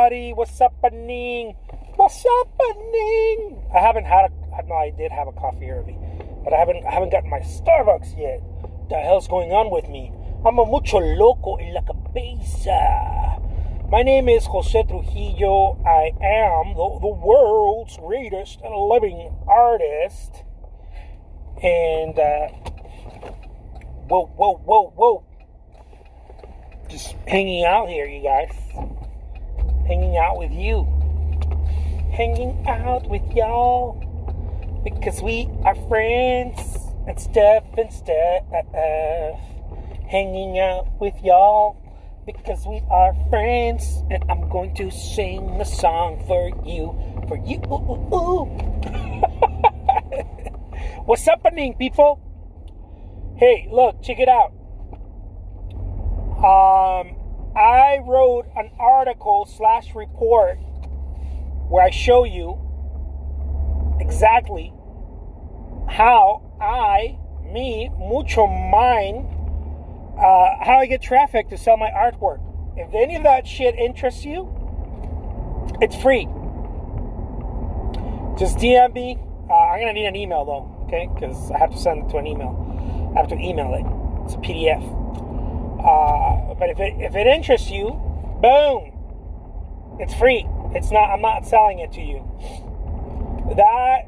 everybody? What's happening? What's happening? I did have a coffee early, but I haven't gotten my Starbucks yet. What the hell's going on with me? I'm a mucho loco en la cabeza. My name is Jose Trujillo. I am the world's greatest living artist. And, whoa. Just hanging out here, you guys. Hanging out with you. Hanging out with y'all. Because we are friends and stuff. Hanging out with y'all. Because we are friends. And I'm going to sing a song for you. What's happening, people? Hey, look, check it out. I wrote an article / report where I show you exactly how how I get traffic to sell my artwork. If any of that shit interests you, it's free. Just DM me. I'm going to need an email though, okay? Because I have to send it to an email. I have to email it. It's a PDF. But if it interests you, boom, it's free. It's not. I'm not selling it to you. That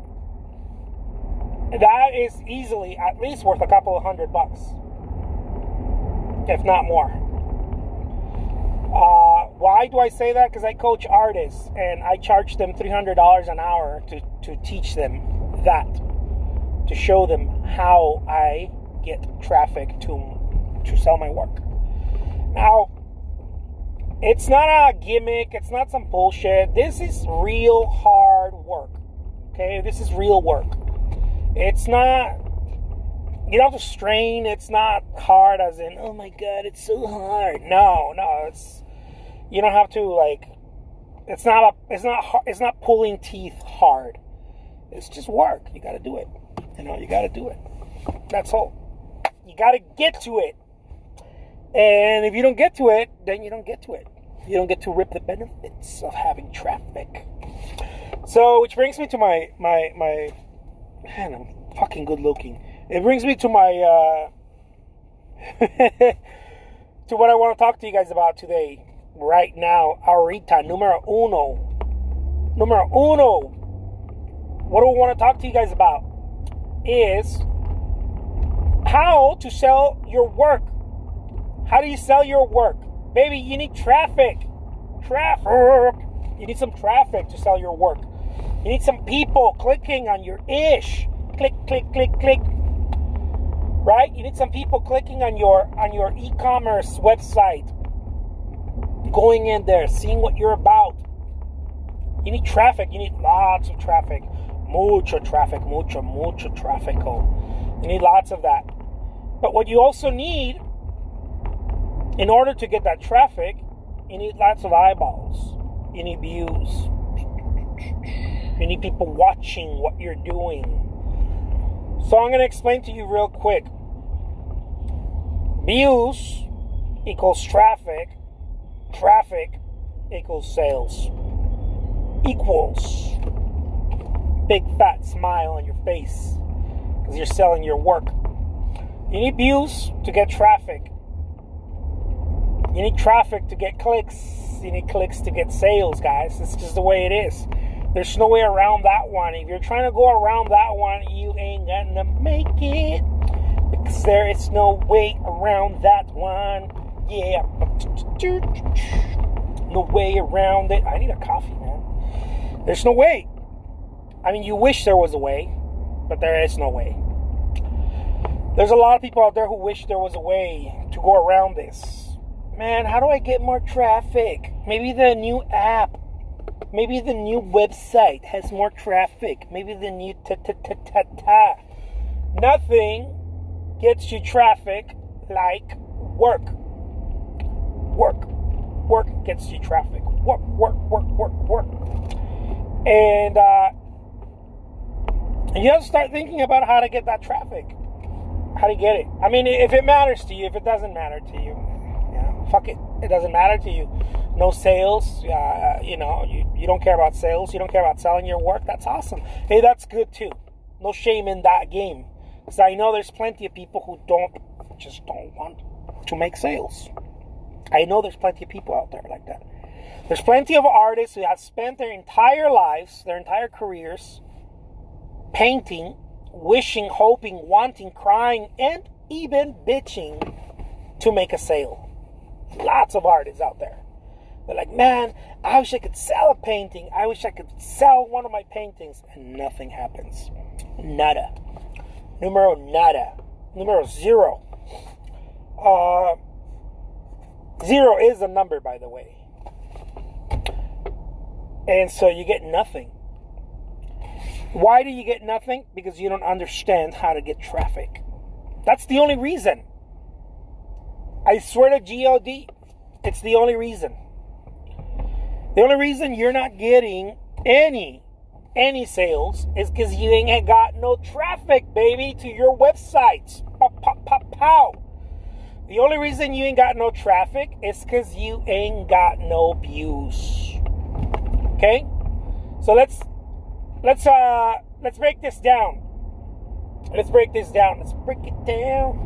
is easily at least worth a couple of $100, if not more. Why do I say that? Because I coach artists and I charge them $300 an hour to teach them that, to show them how I get traffic to sell my work. Now, it's not a gimmick. It's not some bullshit. This is real hard work. Okay? This is real work. It's not, you don't have to strain. It's not hard as in, oh my God, it's so hard. No, it's, you don't have to it's not pulling teeth hard. It's just work. You got to do it. You got to do it. That's all. You got to get to it. And if you don't get to it, then you don't get to it. You don't get to rip the benefits of having traffic. So, which brings me to my man, I'm fucking good looking. It brings me to my, to what I want to talk to you guys about today. Right now, ahorita, numero uno. What do I want to talk to you guys about is how to sell your work. How do you sell your work? Baby, you need traffic. You need some traffic to sell your work. You need some people clicking on your ish. Click. Right? You need some people clicking on your e-commerce website. Going in there, seeing what you're about. You need traffic. You need lots of traffic. Mucho traffic. Mucho traffico. You need lots of that. But what you also need, in order to get that traffic, you need lots of eyeballs. You need views. You need people watching what you're doing. So I'm going to explain to you real quick. Views equals traffic. Traffic equals sales. Equals big fat smile on your face because you're selling your work. You need views to get traffic. You need traffic to get clicks. You need clicks to get sales, guys. It's just the way it is. There's no way around that one. If you're trying to go around that one, you ain't gonna make it. Because there is no way around that one. Yeah. No way around it. I need a coffee, man. There's no way. I mean, you wish there was a way, but there is no way. There's a lot of people out there who wish there was a way to go around this. Man, how do I get more traffic? Maybe the new app. Maybe the new website has more traffic. Maybe the new ta-ta-ta-ta-ta. Nothing gets you traffic like work. Work gets you traffic. Work. And you have to start thinking about how to get that traffic. How to get it. I mean, if it matters to you, if it doesn't matter to you, fuck it. It doesn't matter to you. No sales. You don't care about sales. You don't care about selling your work. That's awesome. Hey, that's good too. No shame in that game. Because I know there's plenty of people who just don't want to make sales. I know there's plenty of people out there like that. There's plenty of artists who have spent their entire lives, their entire careers, painting, wishing, hoping, wanting, crying, and even bitching to make a sale. Lots of artists out there. They're like, man, I wish I could sell a painting. I wish I could sell one of my paintings. And nothing happens. Nada. Numero nada. Numero zero. Zero is a number, by the way. And so you get nothing. Why do you get nothing? Because you don't understand how to get traffic. That's the only reason. I swear to God, it's the only reason. The only reason you're not getting any sales is because you ain't got no traffic, baby, to your websites. Pow. The only reason you ain't got no traffic is because you ain't got no views. Okay? So let's break this down. Let's break it down.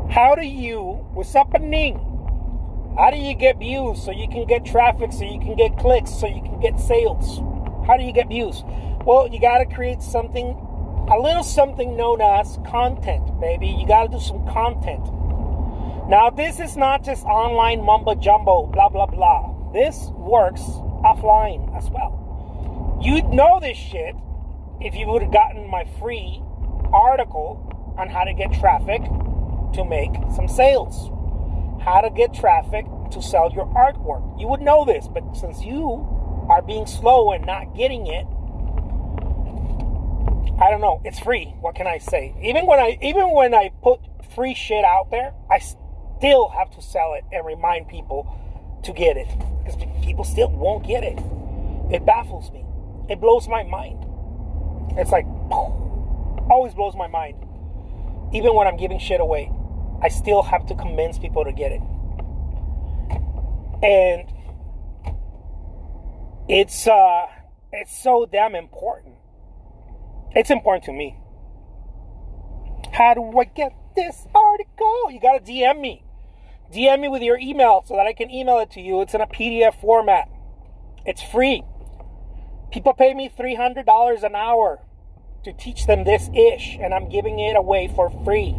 How do you, what's happening? How do you get views so you can get traffic, so you can get clicks, so you can get sales? How do you get views? Well, you got to create a little something known as content, baby. You got to do some content. Now, this is not just online mumbo jumbo, blah, blah, blah. This works offline as well. You'd know this shit if you would have gotten my free article on how to get traffic to make some sales. How to get traffic to sell your artwork. You would know this, but since you are being slow and not getting it, I don't know. It's free. What can I say? Even when I put free shit out there, I still have to sell it and remind people to get it, because people still won't get it. It baffles me. It blows my mind. It's like, always blows my mind. Even when I'm giving shit away, I still have to convince people to get it. And it's so damn important. It's important to me. How do I get this article? You gotta DM me. DM me with your email so that I can email it to you. It's in a PDF format. It's free. People pay me $300 an hour to teach them this ish, and I'm giving it away for free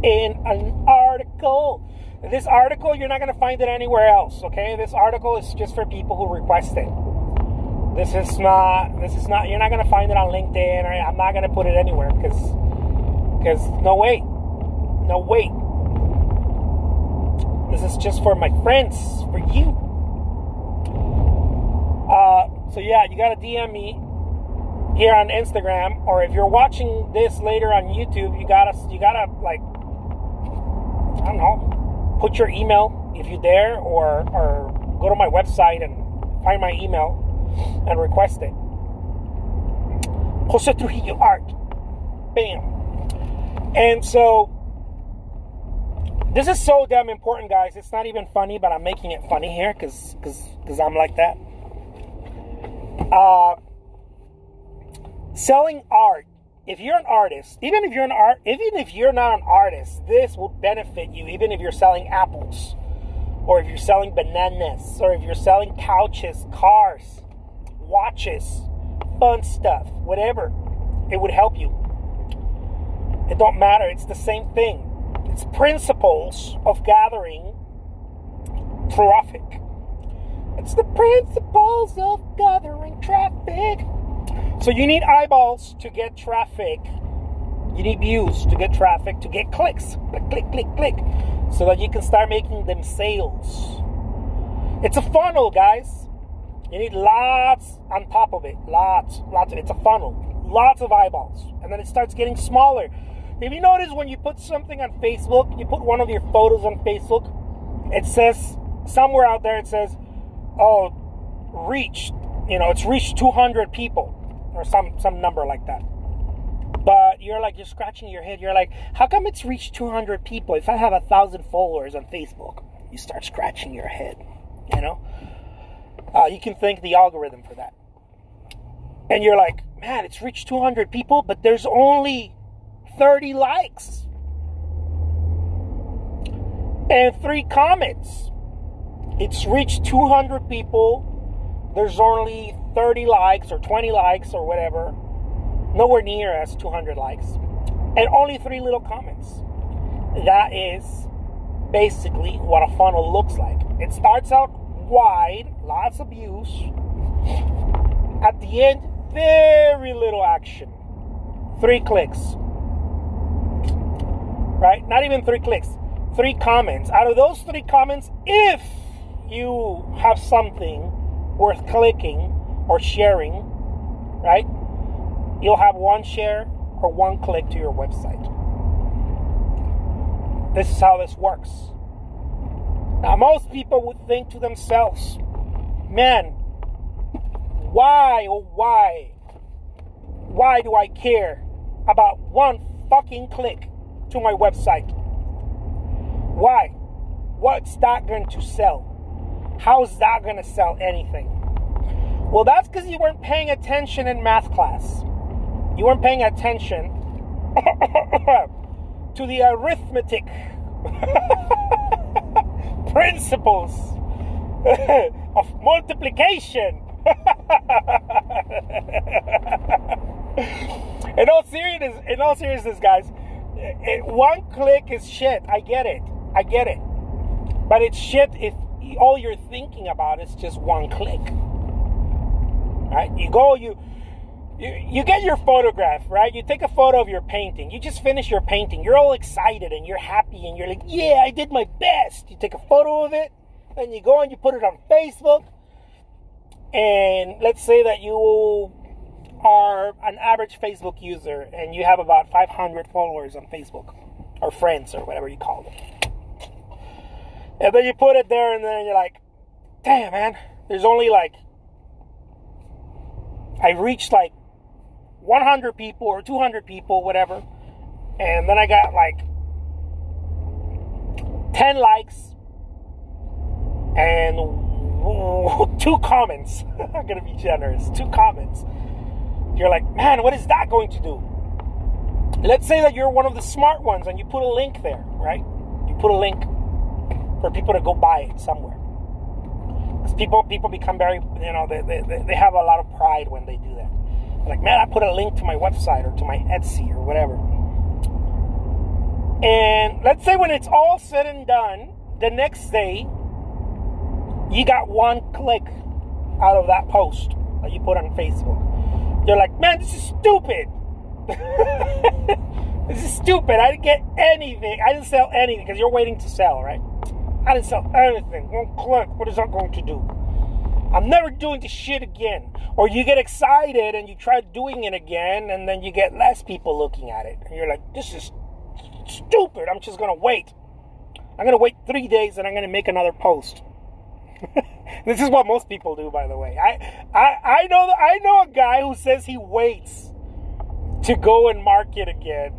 in an article. This article, you're not going to find it anywhere else, okay? This article is just for people who request it. This is not, you're not going to find it on LinkedIn, or I'm not going to put it anywhere, because no way. This is just for my friends, for you. So yeah, you got to DM me here on Instagram, or if you're watching this later on YouTube, you gotta like, I don't know, put your email if you dare, or go to my website and find my email and request it. Jose Trujillo Art. Bam. And so this is so damn important, guys. It's not even funny, but I'm making it funny here because I'm like that. Selling art. If you're an artist, even if you're not an artist, this will benefit you. Even if you're selling apples, or if you're selling bananas, or if you're selling couches, cars, watches, fun stuff, whatever, it would help you. It don't matter. It's the same thing. It's principles of gathering traffic. It's the principles of gathering traffic. So you need eyeballs to get traffic. You need views to get traffic, to get clicks. Click, click, click, click. So that you can start making them sales. It's a funnel, guys. You need lots on top of it. Lots of it. It's a funnel. Lots of eyeballs. And then it starts getting smaller. If you notice when you put something on Facebook, you put one of your photos on Facebook, it says, somewhere out there it says, oh, reached. It's reached 200 people. Or some number like that. But you're scratching your head. You're like, how come it's reached 200 people if I have 1,000 followers on Facebook? You start scratching your head, you know? You can thank the algorithm for that. And you're like, man, it's reached 200 people, but there's only 30 likes and 3 comments. It's reached 200 people. There's only 30 likes or 20 likes or whatever. Nowhere near as 200 likes. And only 3 little comments. That is basically what a funnel looks like. It starts out wide, lots of views. At the end, very little action. 3 clicks. Right? Not even 3 clicks. 3 comments. Out of those 3 comments, if you have something worth clicking or sharing, right? You'll have 1 share or 1 click to your website. This is how this works. Now, most people would think to themselves, man, why do I care about 1 fucking click to my website? Why? What's that going to sell? How's that going to sell anything? Well, that's because you weren't paying attention in math class. You weren't paying attention to the arithmetic principles of multiplication. In all seriousness, guys, 1 click is shit. I get it. But it's shit if all you're thinking about is just 1 click. Right? You go, you get your photograph, right? You take a photo of your painting. You just finish your painting. You're all excited and you're happy and you're like, yeah, I did my best. You take a photo of it, then you go and you put it on Facebook. And let's say that you are an average Facebook user and you have about 500 followers on Facebook, or friends, or whatever you call them. And then you put it there and then you're like, damn, man, there's only I reached 100 people or 200 people, whatever. And then I got 10 likes and 2 comments. I'm going to be generous. 2 comments. You're like, man, what is that going to do? Let's say that you're one of the smart ones and you put a link there, right? You put a link for people to go buy it somewhere. Because people become very, they have a lot of pride when they do that. They're like, man, I put a link to my website or to my Etsy or whatever. And let's say when it's all said and done, the next day, you got 1 click out of that post that you put on Facebook. You're like, man, this is stupid. This is stupid. I didn't get anything. I didn't sell anything because you're waiting to sell, right? I didn't sell anything. 1 click. What is that going to do? I'm never doing this shit again. Or you get excited and you try doing it again and then you get less people looking at it. And you're like, this is stupid. I'm just going to wait. I'm going to wait 3 days and I'm going to make another post. This is what most people do, by the way. I know a guy who says he waits to go and market again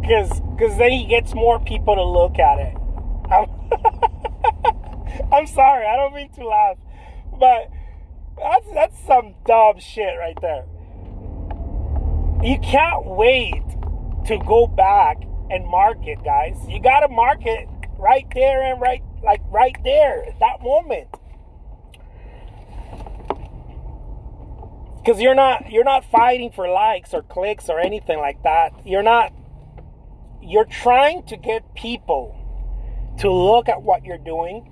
because then he gets more people to look at it. I'm sorry, I don't mean to laugh, but that's some dumb shit right there. You can't wait to go back and market, guys. You gotta market right there and right there at that moment. Because you're not fighting for likes or clicks or anything like that. You're trying to get people to look at what you're doing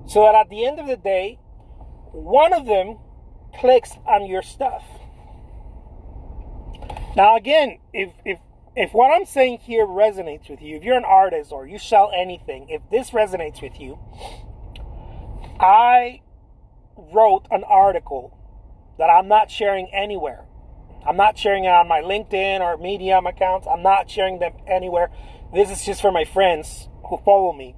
so that at the end of the day, one of them clicks on your stuff. Now again, if what I'm saying here resonates with you, if you're an artist or you sell anything, if this resonates with you, I wrote an article that I'm not sharing anywhere. I'm not sharing it on my LinkedIn or Medium accounts. I'm not sharing them anywhere. This is just for my friends who follow me.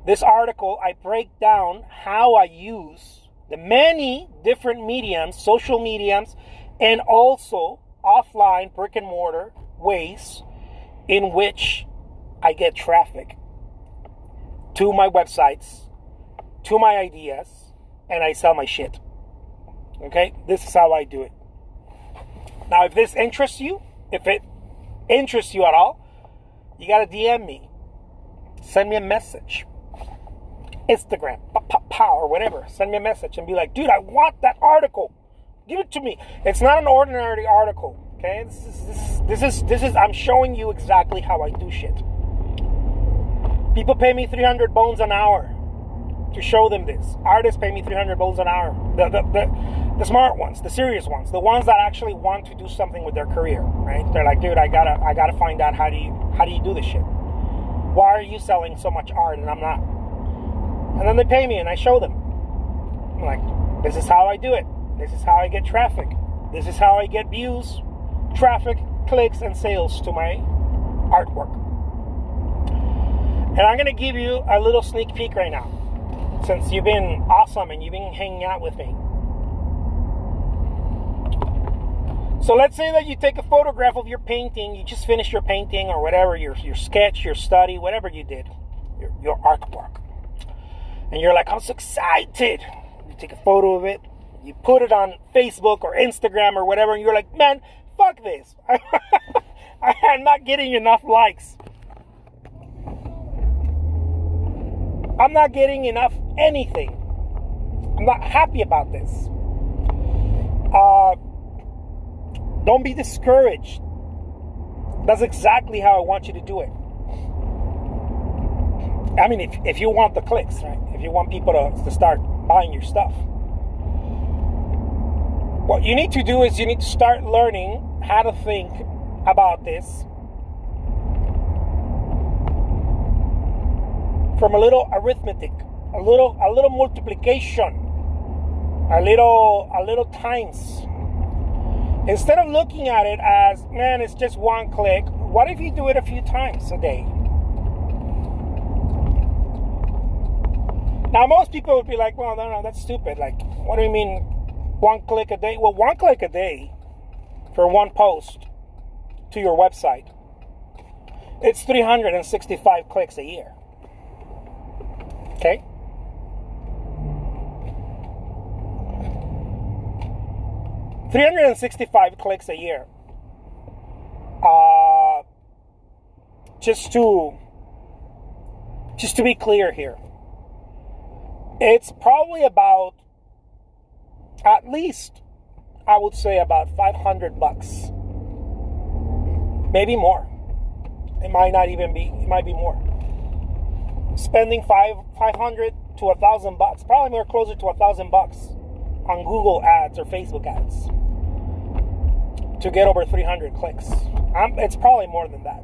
This article, I break down how I use the many different mediums, social mediums, and also offline brick and mortar ways in which I get traffic to my websites, to my ideas, and I sell my shit. Okay? This is how I do it. Now, if this interests you, if it interests you at all, you got to DM me. Send me a message. Instagram, or whatever. Send me a message and be like, dude, I want that article. Give it to me. It's not an ordinary article. Okay? This is I'm showing you exactly how I do shit. People pay me 300 bones an hour to show them this. Artists pay me 300 bones an hour. The smart ones, the serious ones, the ones that actually want to do something with their career, right? They're like, dude, I gotta find out how do you do this shit? Why are you selling so much art and I'm not? And then they pay me and I show them. I'm like, this is how I do it. This is how I get traffic. This is how I get views, traffic, clicks, and sales to my artwork. And I'm going to give you a little sneak peek right now, since you've been awesome and you've been hanging out with me. So let's say that you take a photograph of your painting, you just finished your painting or whatever, your sketch, your study, whatever you did, your artwork. And you're like, I'm so excited. You take a photo of it, you put it on Facebook or Instagram or whatever, and you're like, man, fuck this. I'm not getting enough likes. I'm not getting enough anything. I'm not happy about this. Don't be discouraged. That's exactly how I want you to do it. I mean, if you want the clicks, right? If you want people to start buying your stuff. What you need to do is you need to start learning how to think about this from a little arithmetic, a little multiplication, a little times. Instead of looking at it as, man, it's just one click, what if you do it a few times a day? Now, most people would be like, well, no, that's stupid. Like, what do you mean one click a day? Well, one click a day for one post to your website, it's 365 clicks a year. Okay? $365 clicks a year. Just to be clear here, it's probably about, at least, I would say about $500, maybe more. It might not even be. It might be more. Spending $500 to $1,000, probably more closer to $1,000 on Google ads or Facebook ads to get over 300 clicks. It's probably more than that,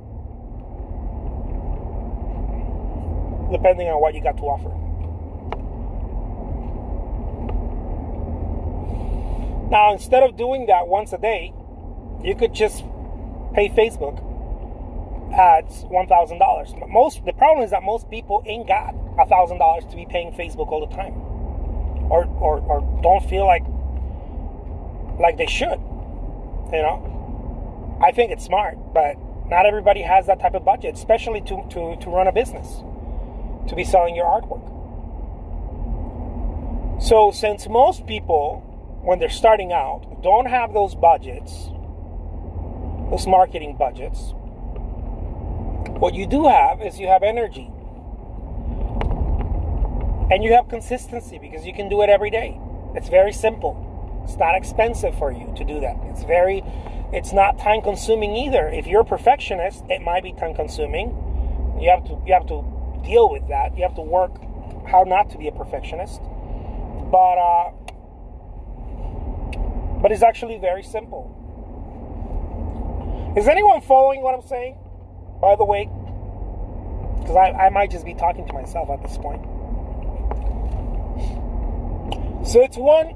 depending on what you got to offer. Now, instead of doing that once a day, you could just pay Facebook ads $1,000. The problem is that most people ain't got $1,000 to be paying Facebook all the time, or don't feel like they should. You know, I think it's smart, but not everybody has that type of budget, especially to run a business, to be selling your artwork. So, since most people, when they're starting out, don't have those budgets, those marketing budgets, what you do have is you have energy. And you have consistency because you can do it every day. It's very simple. It's not expensive for you to do that. It's not time consuming either. If you're a perfectionist, it might be time consuming. You have to deal with that. You have to work how not to be a perfectionist. But it's actually very simple. Is anyone following what I'm saying, by the way? Because I might just be talking to myself at this point. So it's one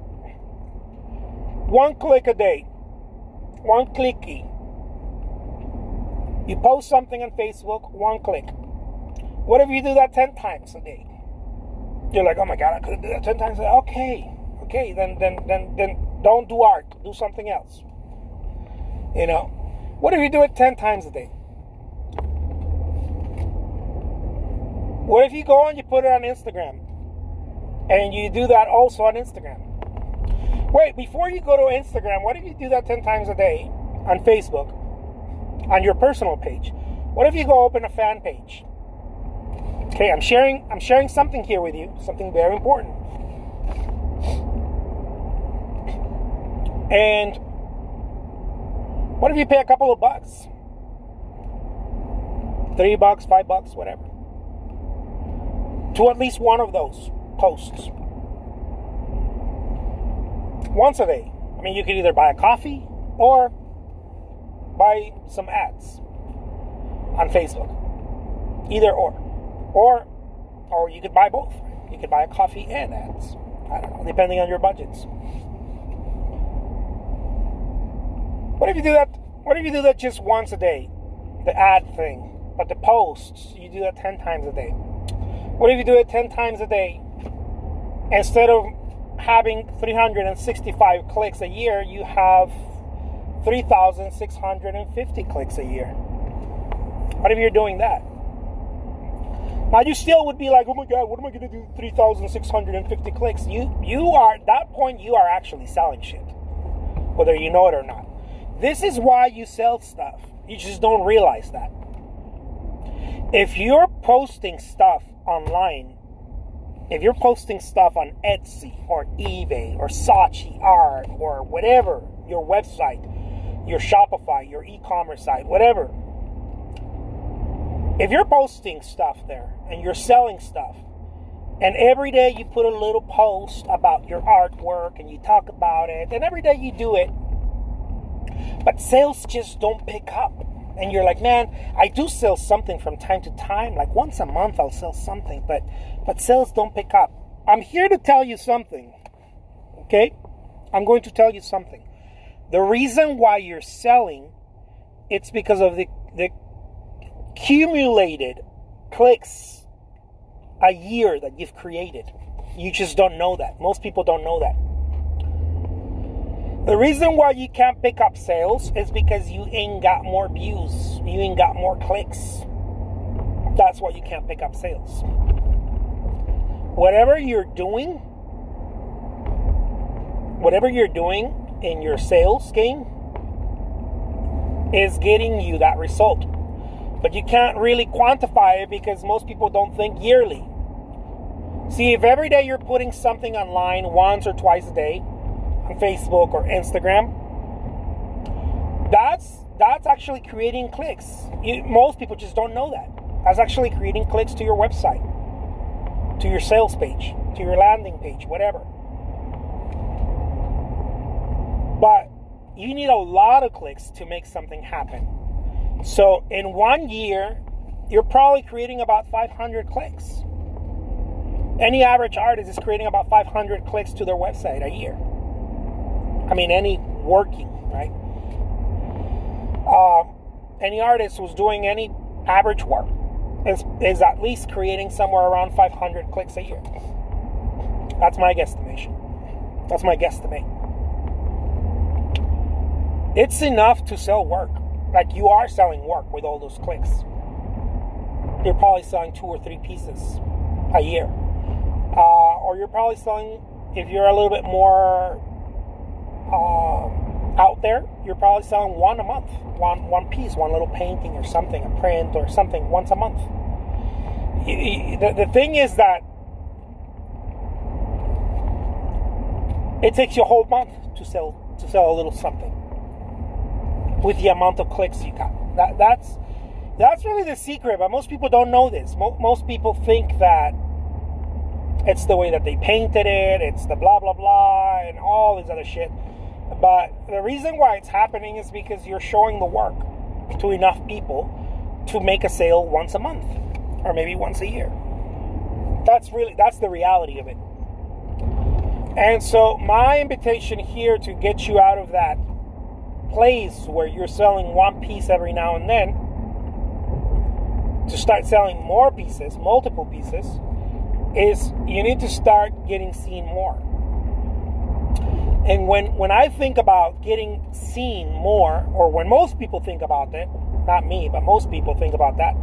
click a day. One clicky. You post something on Facebook, one click. What if you do that 10 times a day? You're like, oh my God, I could do that 10 times a day. Okay, then don't do art. Do something else. You know? What if you do it 10 times a day? What if you go and you put it on Instagram? And you do that also on Instagram. Wait, before you go to Instagram, what if you do that 10 times a day on Facebook, on your personal page? What if you go open a fan page? Okay, I'm sharing something here with you, something very important. And what if you pay a couple of bucks? $3, $5, whatever. To at least one of those posts. Once a day. I mean, you could either buy a coffee or buy some ads on Facebook. Either or. Or you could buy both. You could buy a coffee and ads. I don't know, depending on your budgets. What if you do that? What if you do that just once a day? The ad thing. But the posts, you do that 10 times a day. What if you do it 10 times a day? Instead of having 365 clicks a year, you have 3,650 clicks a year. What if you're doing that? Now you still would be like, oh my God, what am I going to do? 3,650 clicks. You are at that point. You are actually selling shit, whether you know it or not. This is why you sell stuff. You just don't realize that. If you're posting stuff online, if you're posting stuff on Etsy or eBay or Saatchi Art or whatever, your website, your Shopify, your e-commerce site, whatever. If you're posting stuff there and you're selling stuff, and every day you put a little post about your artwork and you talk about it, and every day you do it, but sales just don't pick up. And you're like, man, I do sell something from time to time. Like once a month I'll sell something, but sales don't pick up. I'm here to tell you something, okay? I'm going to tell you something. The reason why you're selling, it's because of the accumulated clicks a year that you've created. You just don't know that. Most people don't know that. The reason why you can't pick up sales is because you ain't got more views. You ain't got more clicks. That's why you can't pick up sales. Whatever you're doing in your sales game is getting you that result. But you can't really quantify it because most people don't think yearly. See, if every day you're putting something online once or twice a day, on Facebook or Instagram, that's actually creating clicks. Most people just don't know that. That's actually creating clicks to your website, to your sales page, to your landing page, whatever. But you need a lot of clicks to make something happen. So in 1 year, you're probably creating about 500 clicks. Any average artist is creating about 500 clicks to their website a year. I mean, any working, right? Any artist who's doing any average work is at least creating somewhere around 500 clicks a year. That's my guesstimation. That's my guesstimate. It's enough to sell work. Like you are selling work with all those clicks. You're probably selling 2 or 3 pieces a year. Or you're probably selling, if you're a little bit more out there, you're probably selling one a month, one piece, one little painting or something, a print or something once a month. The thing is that it takes you a whole month to sell a little something with the amount of clicks you got. That's really the secret, but most people don't know this. Most people think that it's the way that they painted it, it's the blah blah blah and all this other shit. But the reason why it's happening is because you're showing the work to enough people to make a sale once a month or maybe once a year. That's the reality of it. And so my invitation here to get you out of that place where you're selling one piece every now and then to start selling more pieces, multiple pieces, is you need to start getting seen more. And when I think about getting seen more, or when most people think about it, not me, but most people think about that.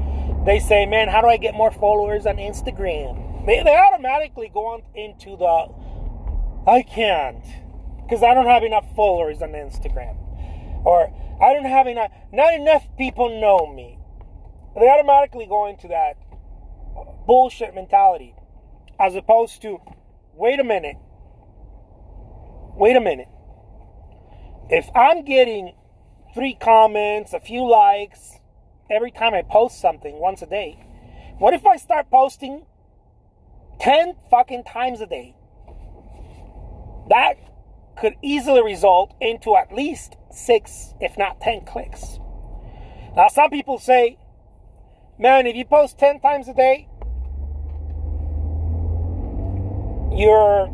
They say, man, how do I get more followers on Instagram? They automatically go on into the, I can't, because I don't have enough followers on Instagram. Or, I don't have enough, not enough people know me. They automatically go into that bullshit mentality. As opposed to, wait a minute. If I'm getting 3 comments, a few likes, every time I post something once a day, what if I start posting 10 fucking times a day? That could easily result into at least 6, if not 10 clicks. Now, some people say, man, if you post 10 times a day, your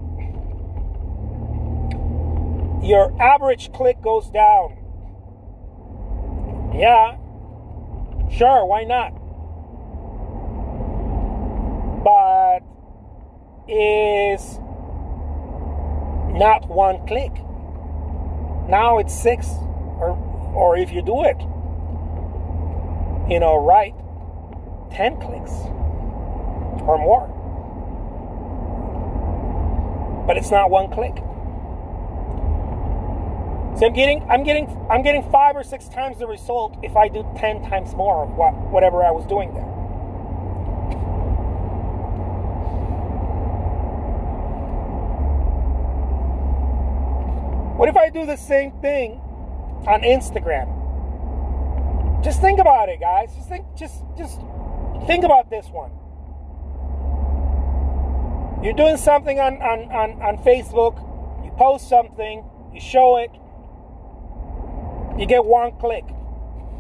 average click goes down. Yeah, sure, why not? But is not 1 click. Now it's 6, or if you do it, right, 10 clicks or more. But it's not 1 click. So I'm getting 5 or 6 times the result if I do 10 times more of whatever I was doing there. What if I do the same thing on Instagram? Just think about it, guys. Just think about this one. You're doing something on Facebook, you post something, you show it, you get 1 click.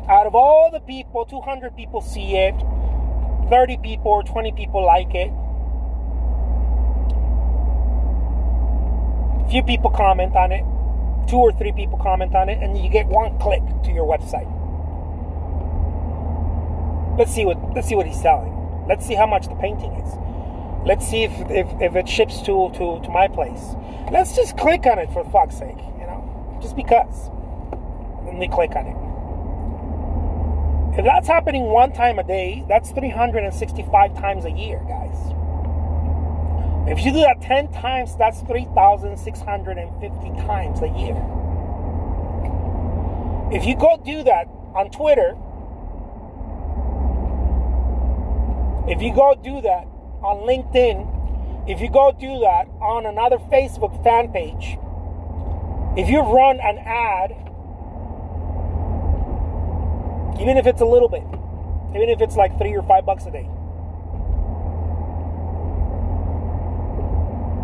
Out of all the people, 200 people see it, 30 people or 20 people like it, a few people comment on it, 2 or 3 people comment on it, and you get 1 click to your website. Let's see what he's selling. Let's see how much the painting is. Let's see if it ships to my place. Let's just click on it for fuck's sake, just because. Let me click on it. If that's happening 1 time a day, that's 365 times a year, guys. If you do that 10 times, that's 3,650 times a year. If you go do that on Twitter, if you go do that on LinkedIn, if you go do that on another Facebook fan page, if you run an ad, even if it's a little bit, even if it's like $3 or $5 a day,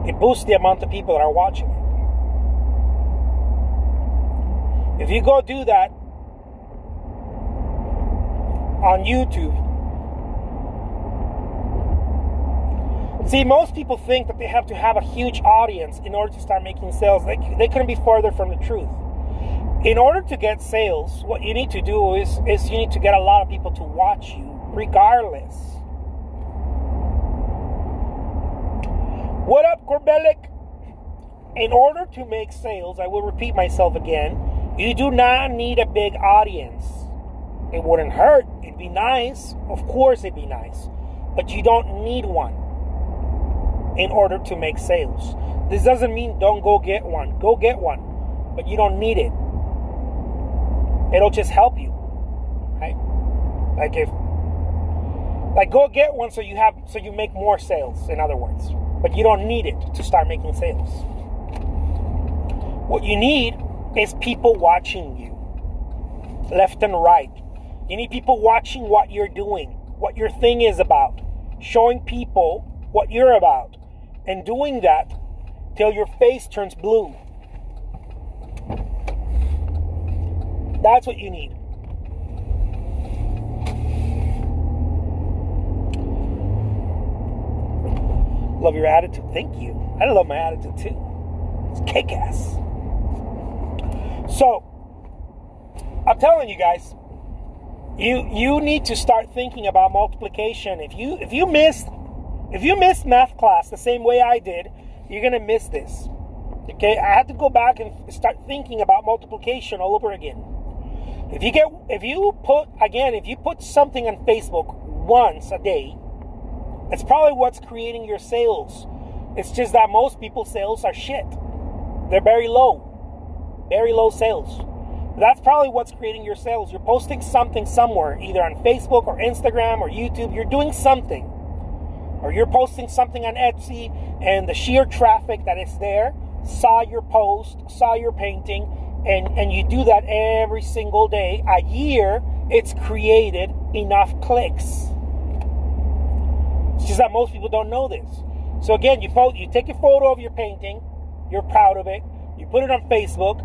it boosts the amount of people that are watching it. If you go do that on YouTube, see, most people think that they have to have a huge audience in order to start making sales. They couldn't be farther from the truth. In order to get sales, what you need to do is you need to get a lot of people to watch you, regardless. What up, Corbelic? In order to make sales, I will repeat myself again, you do not need a big audience. It wouldn't hurt. It'd be nice. Of course it'd be nice. But you don't need one in order to make sales. This doesn't mean don't go get one. Go get one. But you don't need it. It'll just help you. Right? Go get one so you make more sales, in other words. But you don't need it to start making sales. What you need is people watching you, left and right. You need people watching what you're doing, what your thing is about, showing people what you're about, and doing that till your face turns blue. That's what you need. Love your attitude. Thank you. I love my attitude too. It's kick-ass. So, I'm telling you guys, you need to start thinking about multiplication. If you missed math class the same way I did, you're gonna miss this. Okay, I had to go back and start thinking about multiplication all over again. If you put something on Facebook once a day, it's probably what's creating your sales. It's just that most people's sales are shit. They're very low sales. That's probably what's creating your sales. You're posting something somewhere, either on Facebook or Instagram or YouTube. You're doing something. Or you're posting something on Etsy, and the sheer traffic that is there saw your post, saw your painting, and you do that every single day. A year, it's created enough clicks. It's just that most people don't know this. So again, you take a photo of your painting, you're proud of it, you put it on Facebook,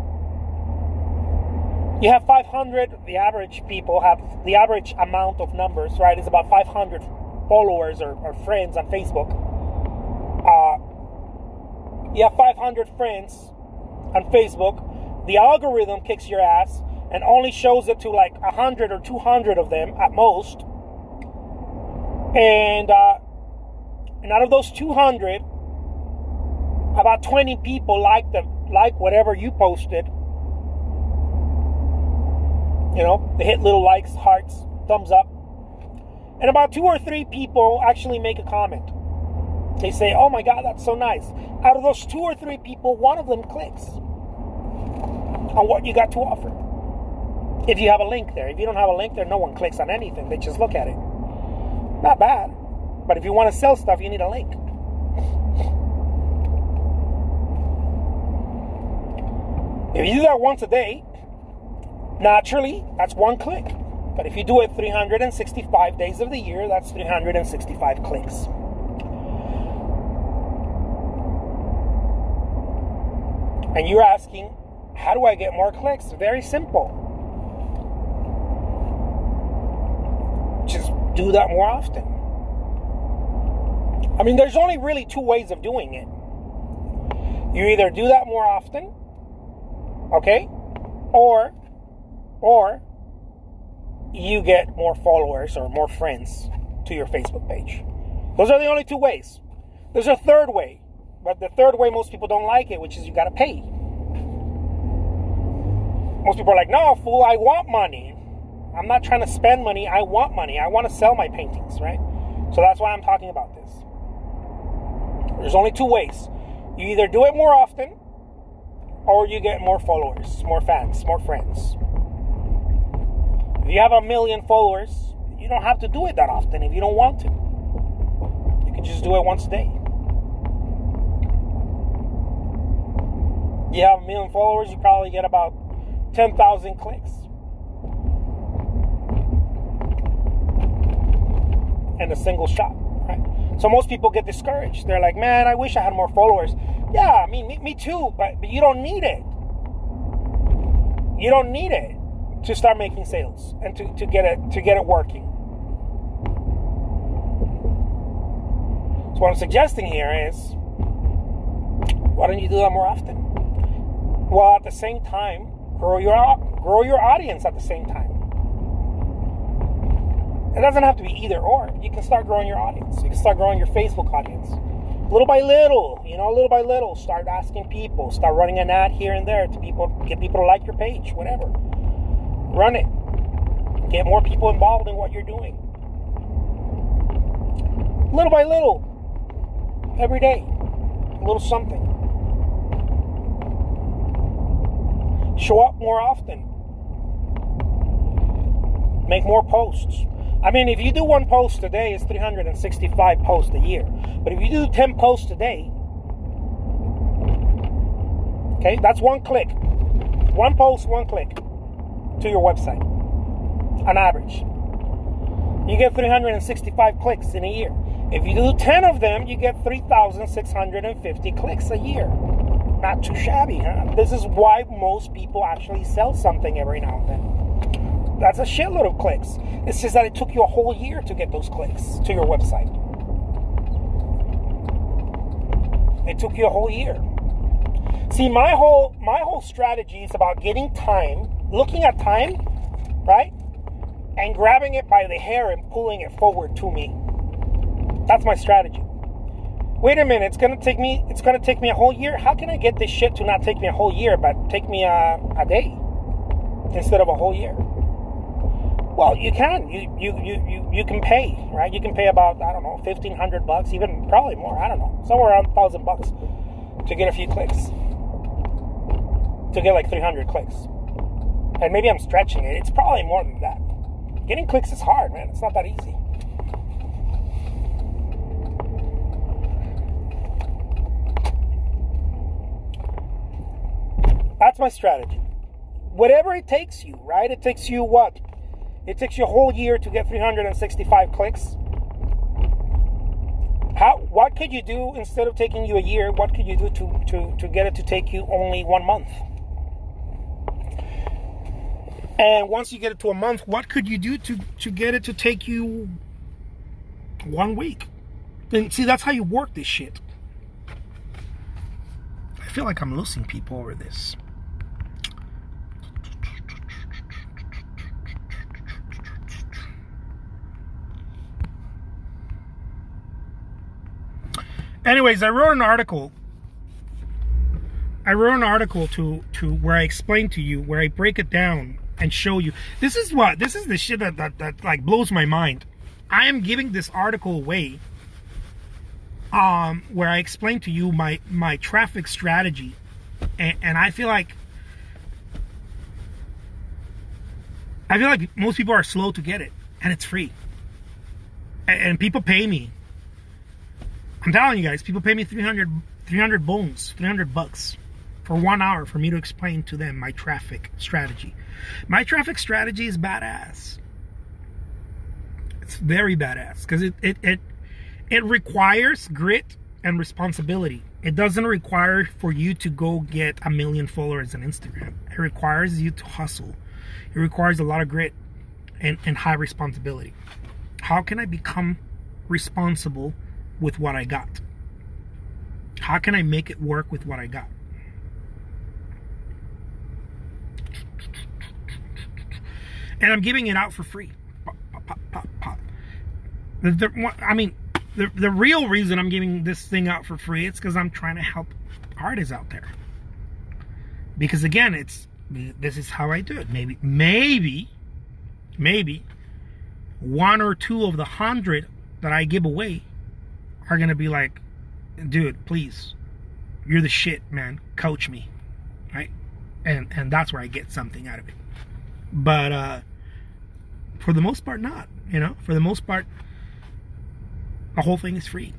you have 500, the average amount of numbers, right, is about 500 followers or friends on Facebook. You have 500 friends on Facebook. The algorithm kicks your ass and only shows it to like 100 or 200 of them at most. And out of those 200, about 20 people like whatever you posted. They hit little likes, hearts, thumbs up. And about 2 or 3 people actually make a comment. They say, oh my God, that's so nice. Out of those 2 or 3 people, one of them clicks on what you got to offer. If you have a link there. If you don't have a link there, no one clicks on anything. They just look at it. Not bad. But if you want to sell stuff, you need a link. If you do that once a day, naturally, that's 1 click. But if you do it 365 days of the year, that's 365 clicks. And you're asking, how do I get more clicks? Very simple. Just do that more often. I mean, there's only really 2 ways of doing it. You either do that more often, okay? Or you get more followers or more friends to your Facebook page. Those are the only 2 ways. There's a third way, but the third way most people don't like it, which is you gotta pay. Most people are like, no, fool, I want money. I'm not trying to spend money, I want money. I want to sell my paintings, right? So that's why I'm talking about this. There's only 2 ways. You either do it more often, or you get more followers, more fans, more friends. If you have 1 million followers, you don't have to do it that often if you don't want to. You can just do it once a day. You have 1 million followers, you probably get about 10,000 clicks. In a single shot, right? So most people get discouraged. They're like, man, I wish I had more followers. Yeah, I mean, me too, but you don't need it. You don't need it to start making sales and to get it working. So what I'm suggesting here is, why don't you do that more often? While at the same time, grow your audience at the same time. It doesn't have to be either or. You can start growing your audience. You can start growing your Facebook audience. Little by little, start asking people, start running an ad here and there to get people to like your page, whatever. Run it. Get more people involved in what you're doing. Little by little, every day, a little something. Show up more often. Make more posts. I mean, if you do 1 post a day, it's 365 posts a year. But if you do 10 posts a day, okay, that's 1 click. 1 post, 1 click to your website, on average. You get 365 clicks in a year. If you do 10 of them, you get 3,650 clicks a year. Not too shabby, huh? This is why most people actually sell something every now and then. That's a shitload of clicks. It's just that it took you a whole year to get those clicks to your website. It took you a whole year. See, my whole strategy is about getting time, looking at time, right? And grabbing it by the hair and pulling it forward to me. That's my strategy. Wait a minute, it's gonna take me a whole year? How can I get this shit to not take me a whole year, but take me a day instead of a whole year? Well, you can. You can pay, right? You can pay about, I don't know, $1,500, even probably more. I don't know, somewhere around $1,000 to get a few clicks, to get like 300 clicks. And maybe I'm stretching it. It's probably more than that. Getting clicks is hard, man. It's not that easy. That's my strategy. Whatever it takes you, right? It takes you what? It takes you a whole year to get 365 clicks. What could you do instead of taking you a year? What could you do to get it to take you only 1 month? And once you get it to a month, what could you do to get it to take you 1 week? Then see, that's how you work this shit. I feel like I'm losing people over this. Anyways, I wrote an article to where I explain to you, where I break it down and show you. This is the shit that like blows my mind. I am giving this article away, where I explain to you my traffic strategy, and I feel like most people are slow to get it, and it's free, and people pay me. I'm telling you guys, people pay me $300 for 1 hour for me to explain to them my traffic strategy. My traffic strategy is badass. It's very badass because it requires grit and responsibility. It doesn't require for you to go get 1 million followers on Instagram. It requires you to hustle. It requires a lot of grit and high responsibility. How can I become responsible with what I got? How can I make it work with what I got? And I'm giving it out for free. Pop, pop, pop, pop. The real reason I'm giving this thing out for free, it's because I'm trying to help artists out there. Because again, this is how I do it. Maybe 1 or 2 of the 100 that I give away are gonna be like, dude, please, you're the shit, man, coach me, right? And that's where I get something out of it. But for the most part, not. For the most part, the whole thing is free.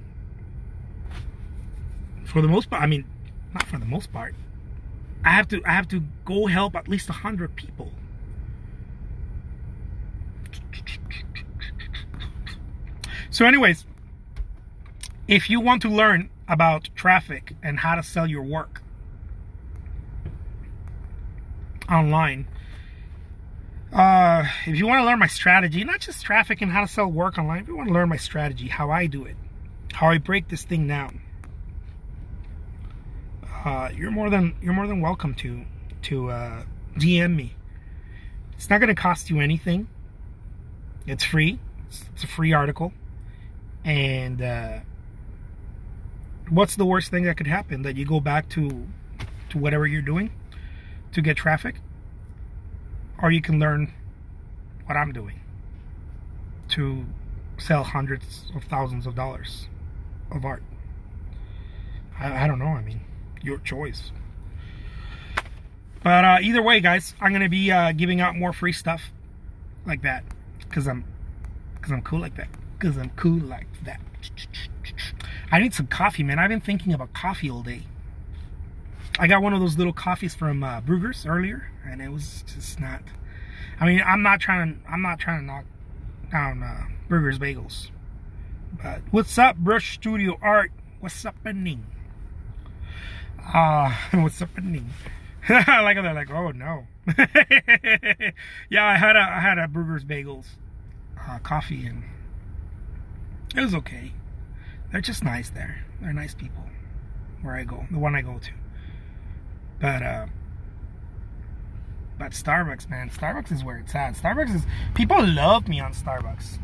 For the most part, not for the most part. I have to go help at least 100 people. So anyways, if you want to learn about traffic and how to sell your work online, if you want to learn my strategy, not just traffic and how to sell work online, if you want to learn my strategy, how I do it, how I break this thing down, you're more than welcome to DM me. It's not going to cost you anything. It's free. It's a free article. And what's the worst thing that could happen? That you go back to whatever you're doing to get traffic? Or you can learn what I'm doing to sell hundreds of thousands of dollars of art. I don't know. Your choice. But either way, guys, I'm gonna be giving out more free stuff like that because I'm cool like that. Because I'm cool like that. I need some coffee, man. I've been thinking about coffee all day. I got one of those little coffees from Brugger's earlier, and it was just not. I'm not trying to knock down Brugger's bagels. But what's up, Brush Studio Art? What's happening? What's happening? Like they're like, oh no. Yeah, I had a Brugger's bagels coffee, and it was okay. They're just nice there. They're nice people where I go, the one I go to. But Starbucks, man, Starbucks is where it's at. Starbucks is, people love me on Starbucks.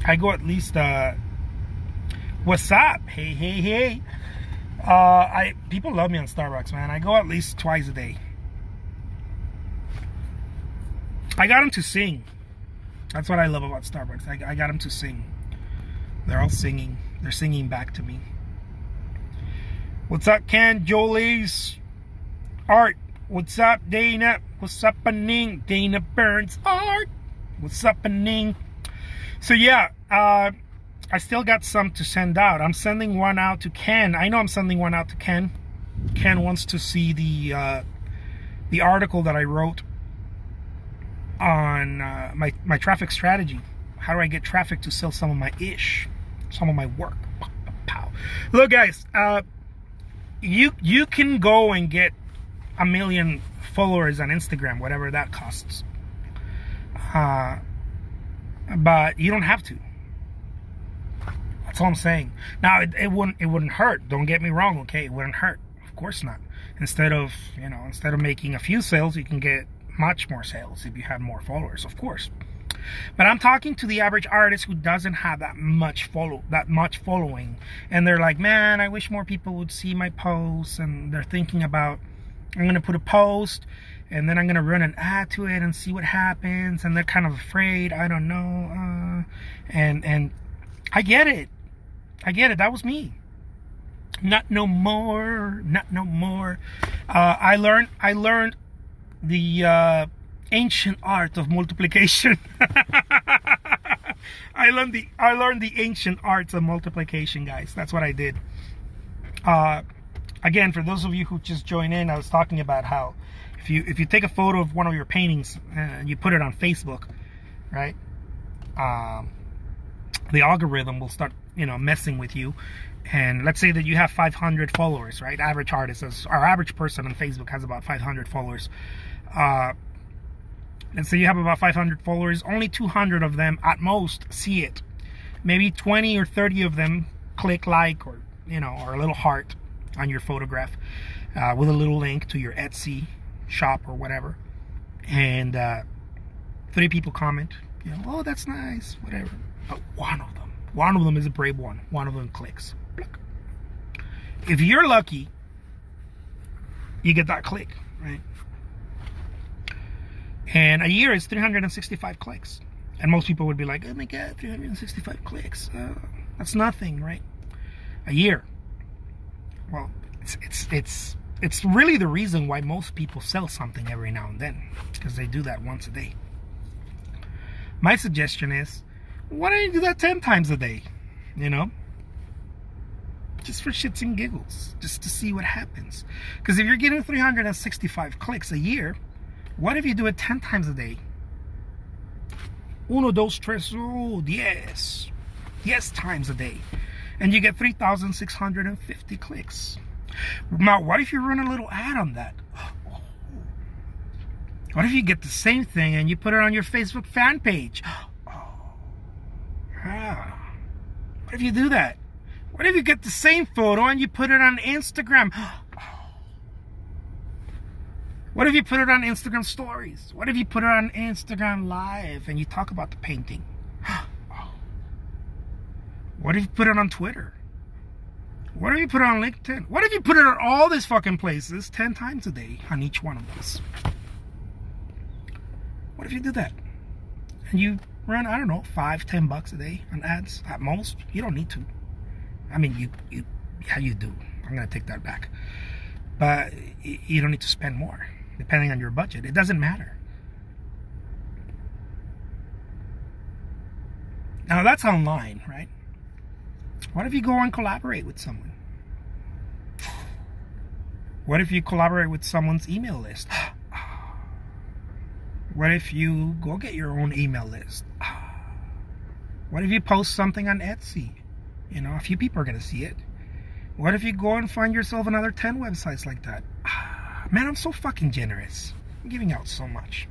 I go at least, what's up? Hey. People love me on Starbucks, man. I go at least twice a day. I got them to sing. That's what I love about Starbucks. I got them to sing. They're all singing. They're singing back to me. What's up, Ken? Jolie's Art. What's up, Dana? What's up, Ning? Dana Burns Art. What's up, Ning? So yeah, I still got some to send out. I'm sending one out to Ken. I know I'm sending one out to Ken. Ken wants to see the article that I wrote on my traffic strategy. How do I get traffic to sell some of my some of my work? Pow. Look, guys, you can go and get 1 million followers on Instagram, whatever that costs. But you don't have to. That's all I'm saying. Now, it wouldn't hurt. Don't get me wrong, okay? It wouldn't hurt. Of course not. Instead of making a few sales, you can get much more sales if you have more followers, of course. But I'm talking to the average artist who doesn't have that much following, and they're like, man, I wish more people would see my posts, and they're thinking about, I'm gonna put a post and then I'm gonna run an ad to it and see what happens, and they're kind of afraid. I don't know, and I get it. That was me. Not no more. I learned the ancient art of multiplication. I learned the ancient arts of multiplication, guys. That's what I did. Again, for those of you who just joined in, I was talking about how if you take a photo of one of your paintings and you put it on Facebook, right? The algorithm will start, messing with you. And let's say that you have 500 followers, right? Average artist, our average person on Facebook has about 500 followers. Let's say you have about 500 followers. Only 200 of them at most see it. Maybe 20 or 30 of them click like or a little heart on your photograph with a little link to your Etsy shop or whatever. And 3 people comment, oh, that's nice, whatever. But one of them is a brave one. One of them clicks. If you're lucky, you get that click, right? And a year is 365 clicks. And most people would be like, oh my God, 365 clicks. That's nothing, right? A year. Well, it's really the reason why most people sell something every now and then, because they do that once a day. My suggestion is, why don't you do that 10 times a day? Just for shits and giggles, just to see what happens. Because if you're getting 365 clicks a year, what if you do it 10 times a day? 1, 2, 3, 10 times a day, and you get 3,650 clicks. Now, what if you run a little ad on that? What if you get the same thing and you put it on your Facebook fan page? What if you do that? What if you get the same photo and you put it on Instagram? What if you put it on Instagram stories? What if you put it on Instagram live and you talk about the painting? What if you put it on Twitter? What if you put it on LinkedIn? What if you put it on all these fucking places 10 times a day on each one of those? What if you do that? And you run, I don't know, $5-10 a day on ads at most. You don't need to. I mean, you do. I'm gonna take that back. But you don't need to spend more, depending on your budget. It doesn't matter. Now that's online, right? What if you go and collaborate with someone? What if you collaborate with someone's email list? What if you go get your own email list? What if you post something on Etsy? A few people are going to see it. What if you go and find yourself another 10 websites like that? Man, I'm so fucking generous. I'm giving out so much.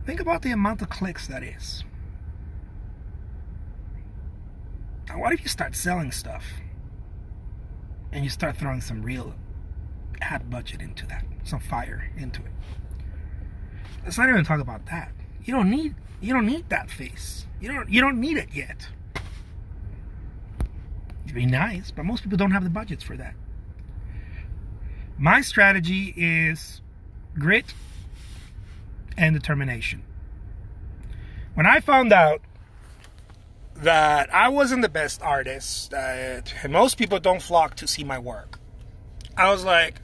Think about the amount of clicks that is. Now, what if you start selling stuff and you start throwing some real ad budget into that, some fire into it? Let's not even talk about that. You don't need that face. You don't need it yet. It'd be nice, but most people don't have the budgets for that. My strategy is grit, and determination. When I found out that I wasn't the best artist, that most people don't flock to see my work, I was like,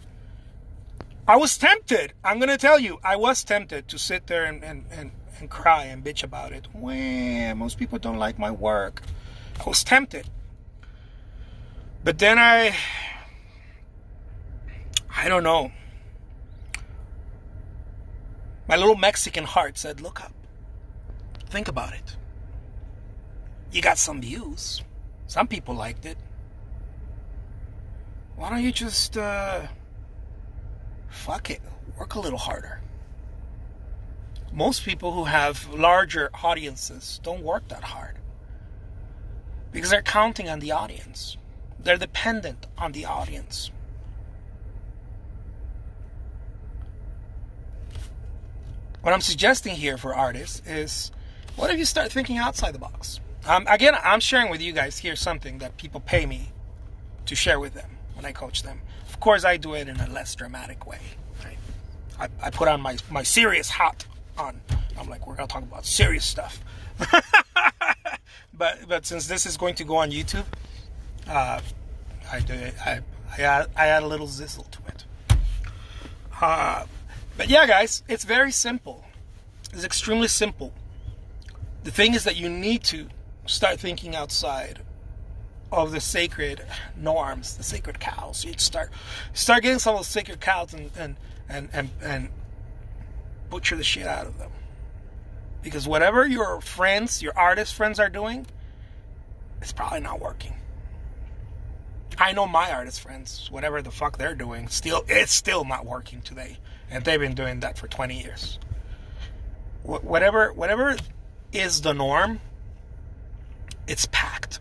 I was tempted. I'm going to tell you, I was tempted to sit there and cry and bitch about it. Well, most people don't like my work. I was tempted. But then I don't know. My little Mexican heart said, look up. Think about it. You got some views. Some people liked it. Why don't you just, fuck it. Work a little harder. Most people who have larger audiences don't work that hard. Because they're counting on the audience. They're dependent on the audience. What I'm suggesting here for artists is, what if you start thinking outside the box? Again, I'm sharing with you guys here something that people pay me to share with them when I coach them. Of course, I do it in a less dramatic way. Right? I put on my serious hat on. I'm like, we're going to talk about serious stuff. But since this is going to go on YouTube, I add a little zizzle to it. But yeah, guys, it's very simple. It's extremely simple. The thing is that you need to start thinking outside of the sacred norms, the sacred cows. You start getting some of those sacred cows and butcher the shit out of them. Because whatever your friends, your artist friends are doing, it's probably not working. I know my artist friends, whatever the fuck they're doing, it's still not working today. And they've been doing that for 20 years. Whatever is the norm, it's packed.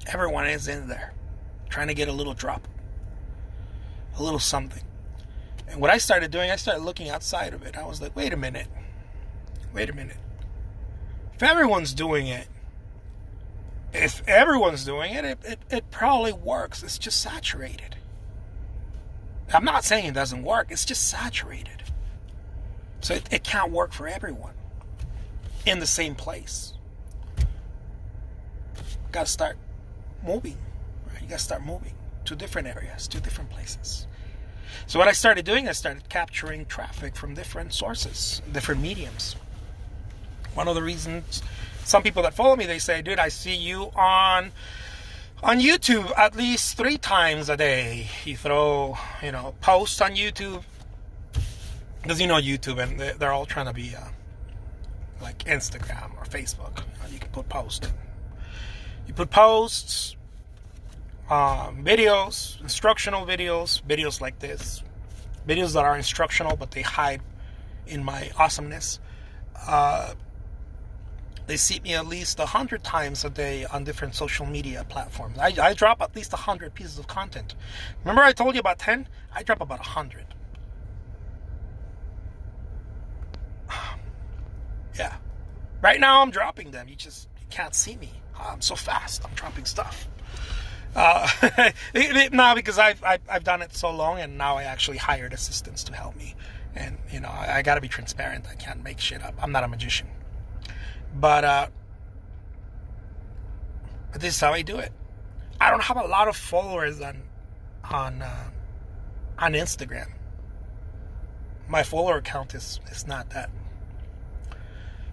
Everyone is in there, trying to get a little drop, a little something. And what I started doing, I started looking outside of it. I was like, wait a minute. If everyone's doing it, it probably works. It's just saturated. I'm not saying it doesn't work. It's just saturated. So it can't work for everyone in the same place. Got to start moving. Right? You got to start moving to different areas, to different places. So what I started doing, I started capturing traffic from different sources, different mediums. One of the reasons, some people that follow me, they say, dude, I see you on YouTube at least 3 times a day. You throw, posts on YouTube. Because YouTube, and they're all trying to be like Instagram or Facebook. You can put posts. You put posts, videos, instructional videos like this. Videos that are instructional, but they hide in my awesomeness. They see me at least 100 times a day on different social media platforms. I drop at least 100 pieces of content. Remember I told you about 10? I drop about 100. Yeah. Right now I'm dropping them. You can't see me. I'm so fast. I'm dropping stuff. Now because I've done it so long, and now I actually hired assistants to help me. And I got to be transparent. I can't make shit up. I'm not a magician. But this is how I do it. I don't have a lot of followers on Instagram. My follower count is not that.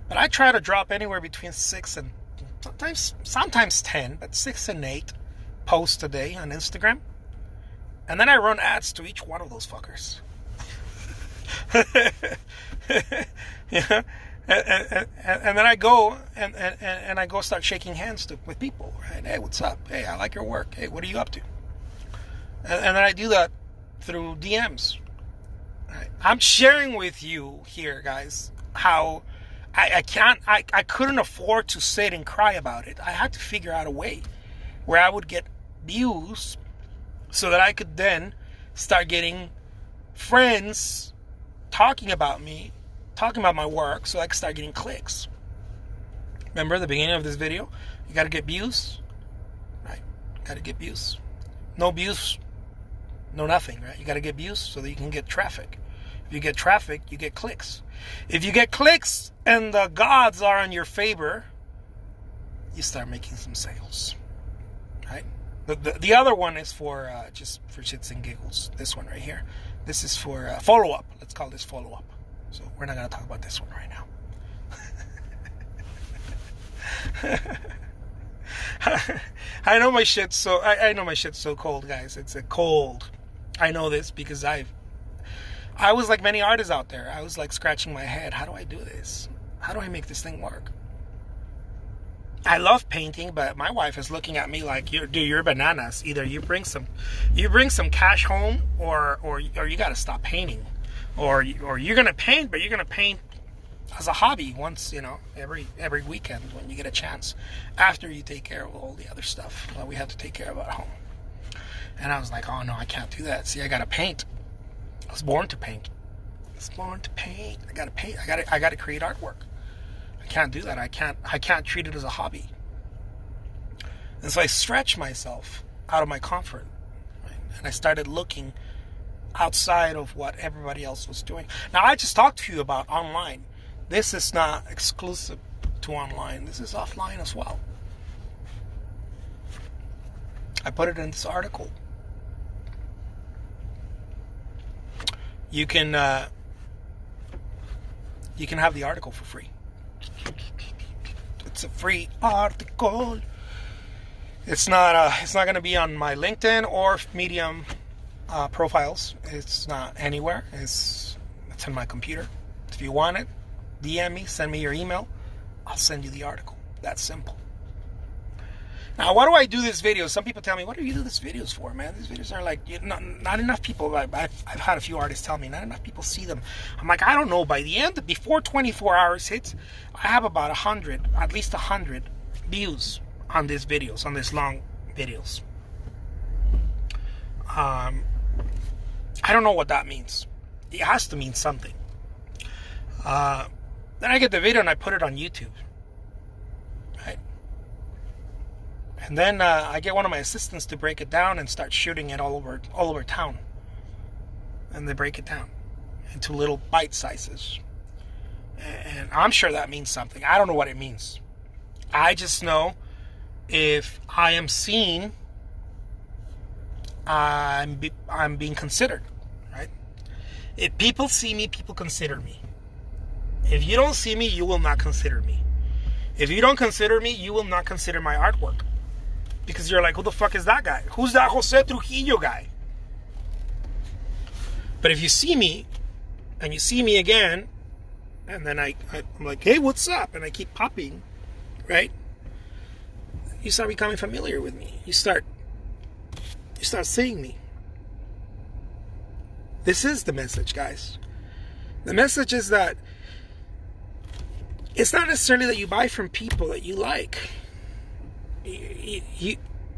But I try to drop anywhere between 6 and sometimes 10, but 6 and 8 posts a day on Instagram. And then I run ads to each one of those fuckers. Yeah. And then I go and I go start shaking hands with people. Right? Hey, what's up? Hey, I like your work. Hey, what are you up to? And then I do that through DMs. Right? I'm sharing with you here, guys, how I couldn't afford to sit and cry about it. I had to figure out a way where I would get views so that I could then start getting friends talking about me, talking about my work, so I could start getting clicks. Remember the beginning of this video? You got to get views, right? Got to get views. No views, no nothing, right? You got to get views so that you can get traffic. If you get traffic, you get clicks. If you get clicks and the gods are in your favor, you start making some sales, right? The other one is for just for shits and giggles. This one right here. This is for follow-up. Let's call this follow-up. So we're not going to talk about this one right now. I know my shit's so cold, guys. It's a cold. I know this because I was like many artists out there. I was like scratching my head. How do I do this? How do I make this thing work? I love painting, but my wife is looking at me like, you're bananas. Either you bring some cash home, or you got to stop painting, or you're gonna paint, but you're gonna paint as a hobby once, every weekend when you get a chance, after you take care of all the other stuff that we have to take care of at home. And I was like, oh no, I can't do that. See, I gotta paint. I was born to paint. I gotta paint. I gotta create artwork. I can't do that. I can't treat it as a hobby. And so I stretched myself out of my comfort, right? And I started looking outside of what everybody else was doing. Now, I just talked to you about online. This is not exclusive to online. This is offline as well. I put it in this article. You can have the article for free. It's a free article. It's not going to be on my LinkedIn or Medium profiles. It's not anywhere. It's in my computer. If you want it, DM me, send me your email. I'll send you the article. That's simple. Now, why do I do this video? Some people tell me, what do you do these videos for, man? These videos are like, not enough people. I've had a few artists tell me, not enough people see them. I'm like, I don't know. By the end, before 24 hours hits, I have about at least 100 views on these videos, on these long videos. I don't know what that means. It has to mean something. Then I get the video and I put it on YouTube. Right? And then I get one of my assistants to break it down and start shooting it all over town. And they break it down into little bite sizes. And I'm sure that means something. I don't know what it means. I just know if I am seen, I'm being considered, right? If people see me, people consider me. If you don't see me, you will not consider me. If you don't consider me, you will not consider my artwork. Because you're like, who the fuck is that guy? Who's that Jose Trujillo guy? But if you see me, and you see me again, and then I'm like, hey, what's up? And I keep popping, right? You start becoming familiar with me. You start seeing me. This is the message, guys. The message is that it's not necessarily that you buy from people that you like.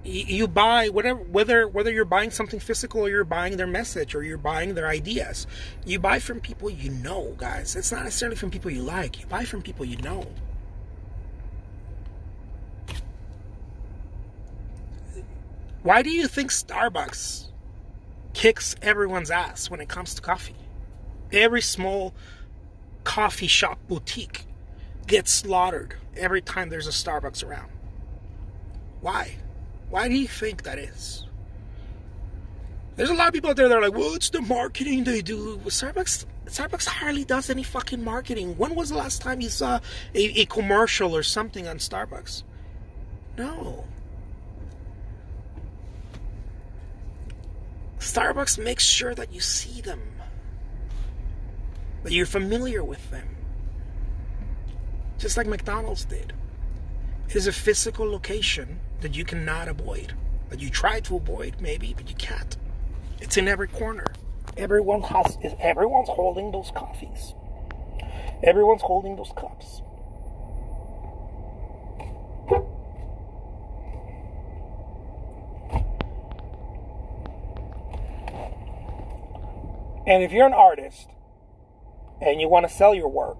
You buy whether you're buying something physical or you're buying their message or you're buying their ideas. You buy from people you know, guys. It's not necessarily from people you like. You buy from people you know. Why do you think Starbucks kicks everyone's ass when it comes to coffee? Every small coffee shop boutique gets slaughtered every time there's a Starbucks around. Why? Why do you think that is? There's a lot of people out there that are like, well, it's the marketing they do. Starbucks hardly does any fucking marketing. When was the last time you saw a commercial or something on Starbucks? No. Starbucks makes sure that you see them, that you're familiar with them. Just like McDonald's did. It is a physical location that you cannot avoid. That you try to avoid, maybe, but you can't. It's in every corner. Everyone's holding those coffees. Everyone's holding those cups. And if you're an artist and you want to sell your work,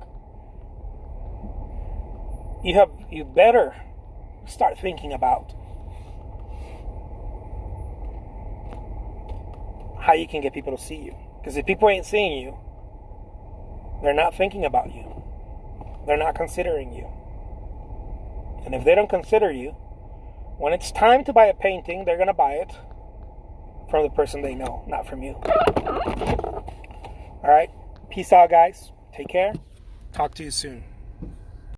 you better start thinking about how you can get people to see you. Because if people ain't seeing you, They're not thinking about you. They're not considering you. And if they don't consider you, when it's time to buy a painting, they're going to buy it from the person they know, not from you. All right. Peace out, guys. Take care. Talk to you soon.